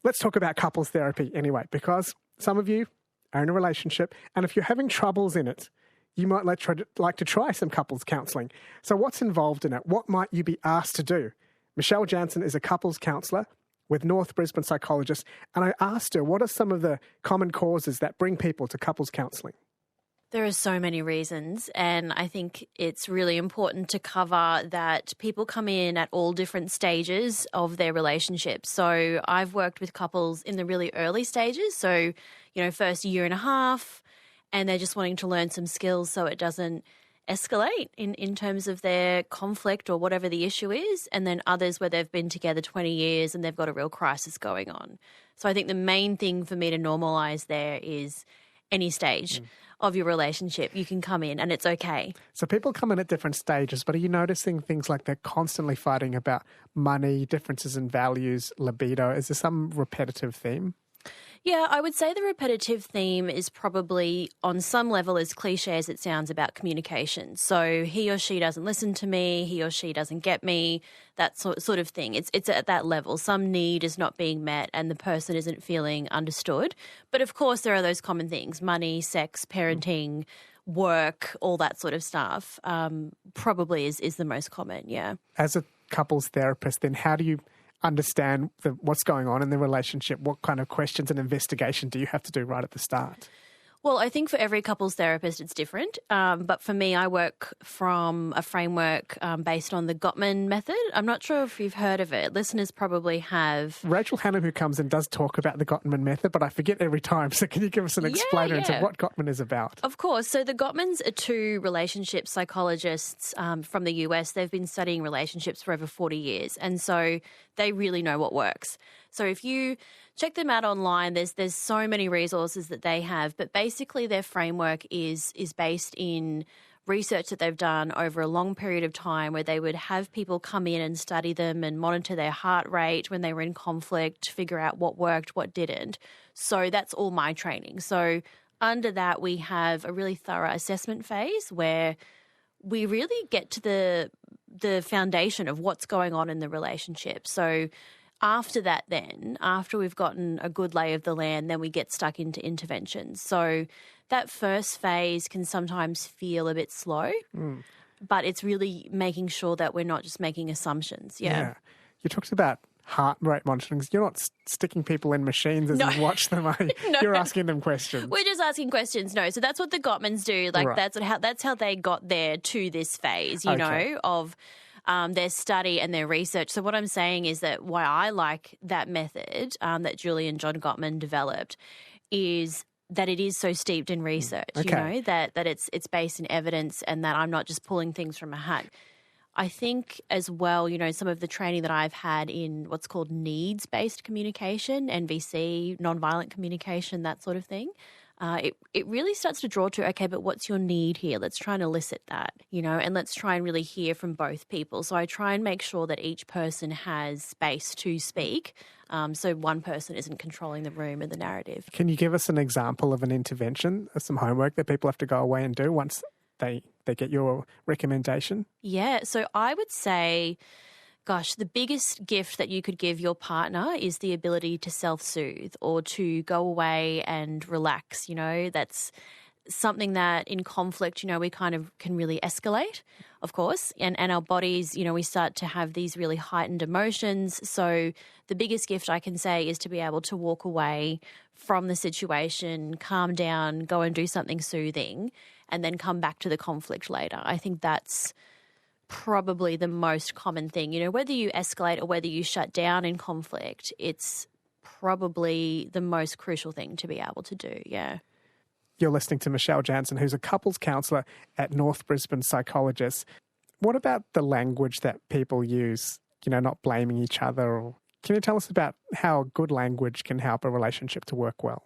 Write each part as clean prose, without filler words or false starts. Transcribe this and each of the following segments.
let's talk about couples therapy anyway, because some of you are in a relationship, and if you're having troubles in it, you might like to try some couples counselling. So what's involved in it? What might you be asked to do? Michelle Janssen is a couples counsellor with North Brisbane Psychologists, and I asked her, what are some of the common causes that bring people to couples counselling? There are so many reasons, and I think it's really important to cover that people come in at all different stages of their relationship. So I've worked with couples in the really early stages, so, first year and a half, and they're just wanting to learn some skills so it doesn't escalate in terms of their conflict or whatever the issue is, and then others where they've been together 20 years and they've got a real crisis going on. So I think the main thing for me to normalise there is any stage of your relationship, you can come in and it's okay. So people come in at different stages, but are you noticing things like they're constantly fighting about money, differences in values, libido? Is there some repetitive theme? Yeah, I would say the repetitive theme is probably on some level, as cliche as it sounds, about communication. So he or she doesn't listen to me, he or she doesn't get me, that sort of thing. It's at that level. Some need is not being met and the person isn't feeling understood. But of course there are those common things, money, sex, parenting, work, all that sort of stuff, probably is the most common, yeah. As a couples therapist, then how do you understand what's going on in the relationship? What kind of questions and investigation do you have to do right at the start? Well, I think for every couples therapist it's different, but for me I work from a framework based on the Gottman Method. I'm not sure if you've heard of it. Listeners probably have. Rachel Hannum, who comes in, does talk about the Gottman Method, but I forget every time. So can you give us an explainer into what Gottman is about? Of course. So the Gottmans are two relationship psychologists from the US. They've been studying relationships for over 40 years, and so they really know what works. So if you check them out online, there's so many resources that they have, but basically their framework is based in research that they've done over a long period of time, where they would have people come in and study them and monitor their heart rate when they were in conflict, figure out what worked, what didn't. So that's all my training. So under that, we have a really thorough assessment phase where we really get to the foundation of what's going on in the relationship. So after that then, after we've gotten a good lay of the land, then we get stuck into interventions. So that first phase can sometimes feel a bit slow, but it's really making sure that we're not just making assumptions. Yeah. You talked about heart rate monitoring. You're not sticking people in machines as you watch them, are you? No. You're asking them questions. We're just asking questions. No, so that's what the Gottmans do. Like that's how they got there to this phase, you know, of their study and their research. So what I'm saying is that why I like that method that Julie and John Gottman developed is that it is so steeped in research, you know, that it's based in evidence and that I'm not just pulling things from a hat. I think as well, you know, some of the training that I've had in what's called needs-based communication, NVC, nonviolent communication, that sort of thing, it really starts to draw to, okay, but what's your need here? Let's try and elicit that, you know, and let's try and really hear from both people. So I try and make sure that each person has space to speak, so one person isn't controlling the room and the narrative. Can you give us an example of an intervention, some homework that people have to go away and do once they get your recommendation? Yeah, so I would say, gosh, the biggest gift that you could give your partner is the ability to self-soothe or to go away and relax. You know, that's something that in conflict, you know, we kind of can really escalate, of course, and our bodies, you know, we start to have these really heightened emotions. So the biggest gift I can say is to be able to walk away from the situation, calm down, go and do something soothing, and then come back to the conflict later. I think that's probably the most common thing. You know, whether you escalate or whether you shut down in conflict, it's probably the most crucial thing to be able to do, yeah. You're listening to Michelle Janssen, who's a couples counsellor at North Brisbane Psychologists. What about the language that people use, you know, not blaming each other? Or can you tell us about how good language can help a relationship to work well?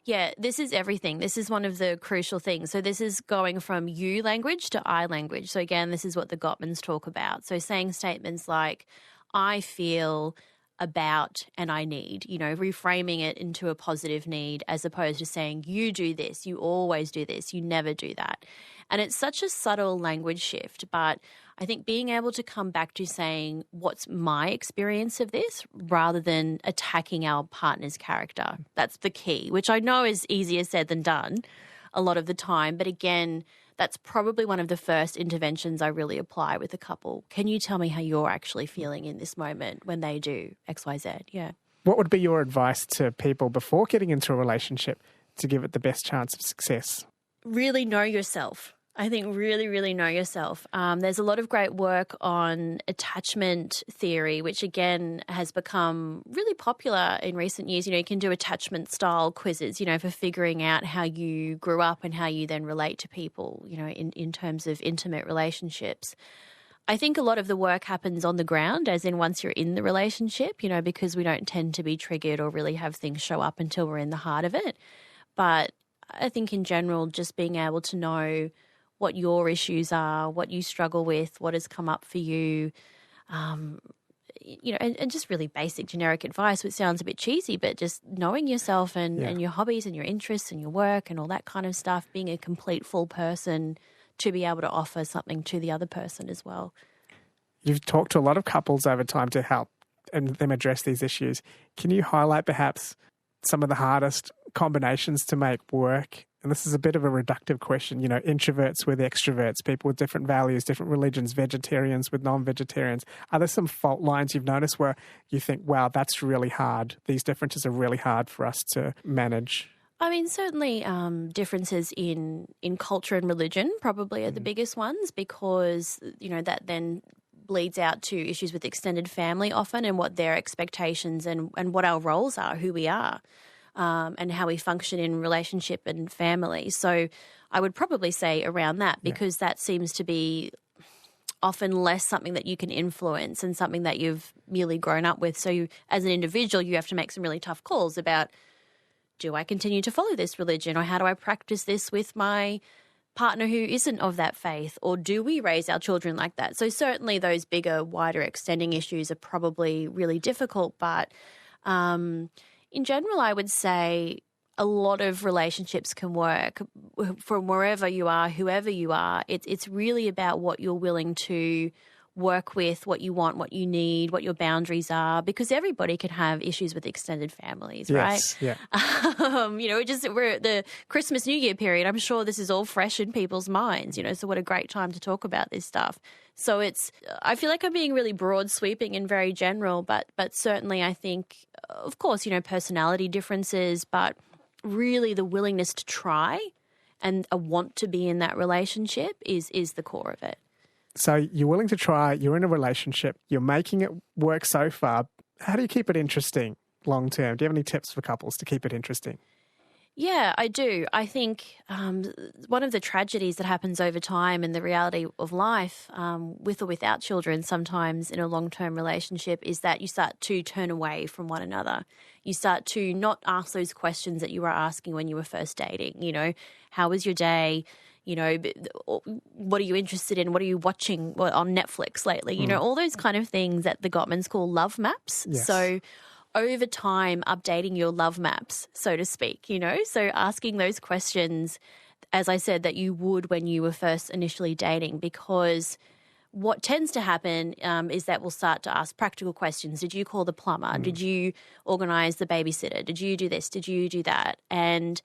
Yeah, this is everything. This is one of the crucial things. So this is going from you language to I language. So again, this is what the Gottmans talk about. So saying statements like, I feel about and I need, you know, reframing it into a positive need as opposed to saying you do this, you always do this, you never do that. And it's such a subtle language shift, but I think being able to come back to saying, what's my experience of this, rather than attacking our partner's character. That's the key, which I know is easier said than done a lot of the time. But again, that's probably one of the first interventions I really apply with a couple. Can you tell me how you're actually feeling in this moment when they do X, Y, Z? Yeah. What would be your advice to people before getting into a relationship to give it the best chance of success? Really know yourself. I think really, really know yourself. There's a lot of great work on attachment theory, which again has become really popular in recent years. You can do attachment style quizzes, for figuring out how you grew up and how you then relate to people, in terms of intimate relationships. I think a lot of the work happens on the ground, as in once you're in the relationship, because we don't tend to be triggered or really have things show up until we're in the heart of it. But I think in general, just being able to know what your issues are, what you struggle with, what has come up for you, and just really basic generic advice, which sounds a bit cheesy, but just knowing yourself and your hobbies and your interests and your work and all that kind of stuff, being a complete full person to be able to offer something to the other person as well. You've talked to a lot of couples over time to help them address these issues. Can you highlight perhaps some of the hardest combinations to make work? And this is a bit of a reductive question, introverts with extroverts, people with different values, different religions, vegetarians with non-vegetarians. Are there some fault lines you've noticed where you think, wow, that's really hard? These differences are really hard for us to manage. I mean, certainly differences in culture and religion probably are the biggest ones, because, that then bleeds out to issues with extended family often, and what their expectations and what our roles are, who we are. And how we function in relationship and family. So I would probably say around that, because that seems to be often less something that you can influence and something that you've merely grown up with. So as an individual, you have to make some really tough calls about, do I continue to follow this religion, or how do I practice this with my partner who isn't of that faith, or do we raise our children like that? So certainly those bigger, wider, extending issues are probably really difficult, but in general, I would say a lot of relationships can work from wherever you are, whoever you are. It's really about what you're willing to work with, what you want, what you need, what your boundaries are, because everybody can have issues with extended families, yes, right? Yeah. We're at the Christmas New Year period. I'm sure this is all fresh in people's minds, so what a great time to talk about this stuff. So I feel like I'm being really broad sweeping and very general, but certainly I think, of course, personality differences, but really the willingness to try and a want to be in that relationship is the core of it. So you're willing to try, you're in a relationship, you're making it work so far. How do you keep it interesting long term? Do you have any tips for couples to keep it interesting? Yeah, I do. I think one of the tragedies that happens over time and the reality of life, with or without children, sometimes in a long-term relationship, is that you start to turn away from one another. You start to not ask those questions that you were asking when you were first dating. How was your day? What are you interested in? What are you watching on Netflix lately? All those kind of things that the Gottmans call love maps. Yes. So over time, updating your love maps, so to speak, so asking those questions, as I said, that you would when you were first initially dating, because what tends to happen is that we'll start to ask practical questions. Did you call the plumber? Did you organise the babysitter? Did you do this? Did you do that? And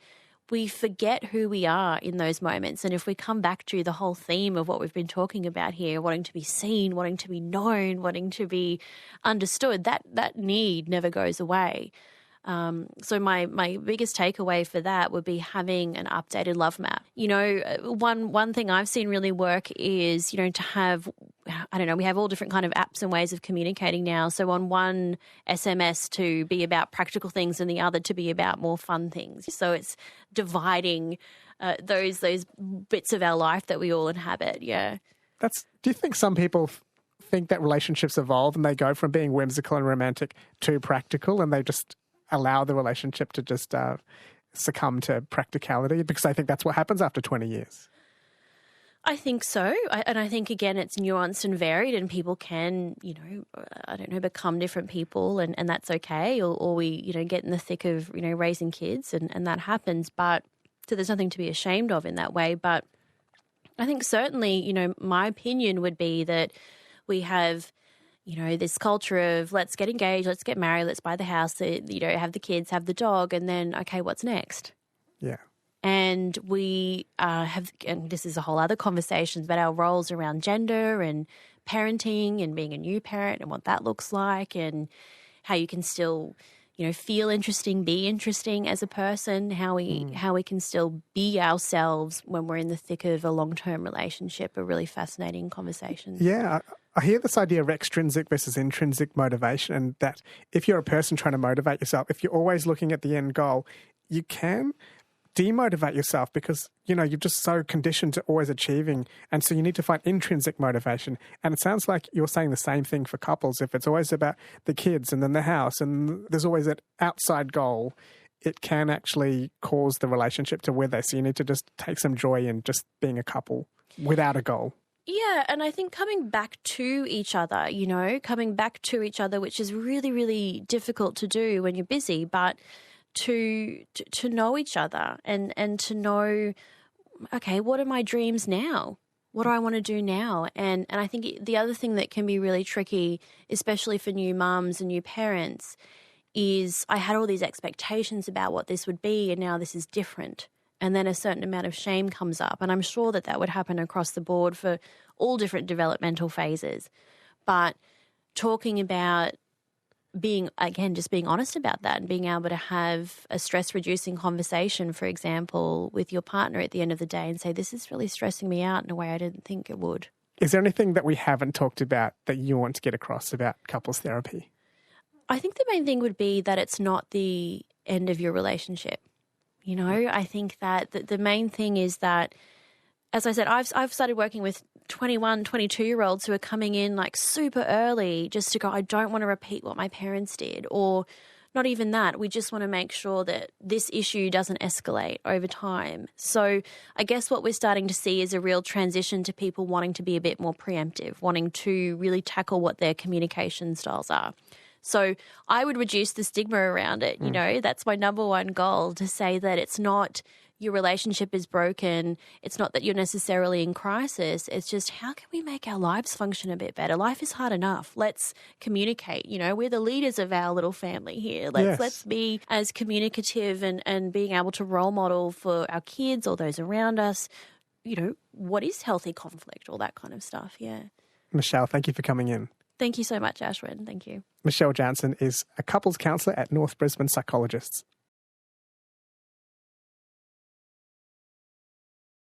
we forget who we are in those moments. And if we come back to the whole theme of what we've been talking about here, wanting to be seen, wanting to be known, wanting to be understood, that need never goes away. So my biggest takeaway for that would be having an updated love map. One thing I've seen really work is, to have, we have all different kind of apps and ways of communicating now. So on one SMS to be about practical things and the other to be about more fun things. So it's dividing those bits of our life that we all inhabit. Yeah. Do you think some people think that relationships evolve and they go from being whimsical and romantic to practical, and they just allow the relationship to just succumb to practicality? Because I think that's what happens after 20 years. I think so. And I think, again, it's nuanced and varied, and people can, become different people, and that's okay. Or we, get in the thick of, raising kids and that happens. But so there's nothing to be ashamed of in that way. But I think certainly, my opinion would be that we have, this culture of let's get engaged, let's get married, let's buy the house, have the kids, have the dog, and then, okay, what's next? Yeah. And we and this is a whole other conversation, but our roles around gender and parenting and being a new parent and what that looks like and how you can still, feel interesting, be interesting as a person, how we can still be ourselves when we're in the thick of a long-term relationship are really fascinating conversations. Yeah, I hear this idea of extrinsic versus intrinsic motivation, and that if you're a person trying to motivate yourself, if you're always looking at the end goal, you can demotivate yourself because, you're just so conditioned to always achieving. And so you need to find intrinsic motivation. And it sounds like you're saying the same thing for couples. If it's always about the kids and then the house and there's always an outside goal, it can actually cause the relationship to wither. So you need to just take some joy in just being a couple without a goal. Yeah, and I think coming back to each other, which is really, really difficult to do when you're busy, but to know each other and to know, okay, what are my dreams now? What do I want to do now? And I think the other thing that can be really tricky, especially for new mums and new parents, is I had all these expectations about what this would be and now this is different. And then a certain amount of shame comes up. And I'm sure that would happen across the board for all different developmental phases. But talking about being honest about that and being able to have a stress-reducing conversation, for example, with your partner at the end of the day and say, this is really stressing me out in a way I didn't think it would. Is there anything that we haven't talked about that you want to get across about couples therapy? I think the main thing would be that it's not the end of your relationship. I think that the main thing is that, as I said, I've started working with 21, 22-year-olds who are coming in like super early just to go, I don't want to repeat what my parents did, or not even that. We just want to make sure that this issue doesn't escalate over time. So I guess what we're starting to see is a real transition to people wanting to be a bit more preemptive, wanting to really tackle what their communication styles are. So I would reduce the stigma around it. That's my number one goal, to say that it's not your relationship is broken. It's not that you're necessarily in crisis. It's just, how can we make our lives function a bit better? Life is hard enough. Let's communicate. We're the leaders of our little family here. Let's be as communicative and being able to role model for our kids or those around us, what is healthy conflict, all that kind of stuff. Yeah. Michelle, thank you for coming in. Thank you so much, Ashwin. Thank you. Michelle Janssen is a couples counsellor at North Brisbane Psychologists.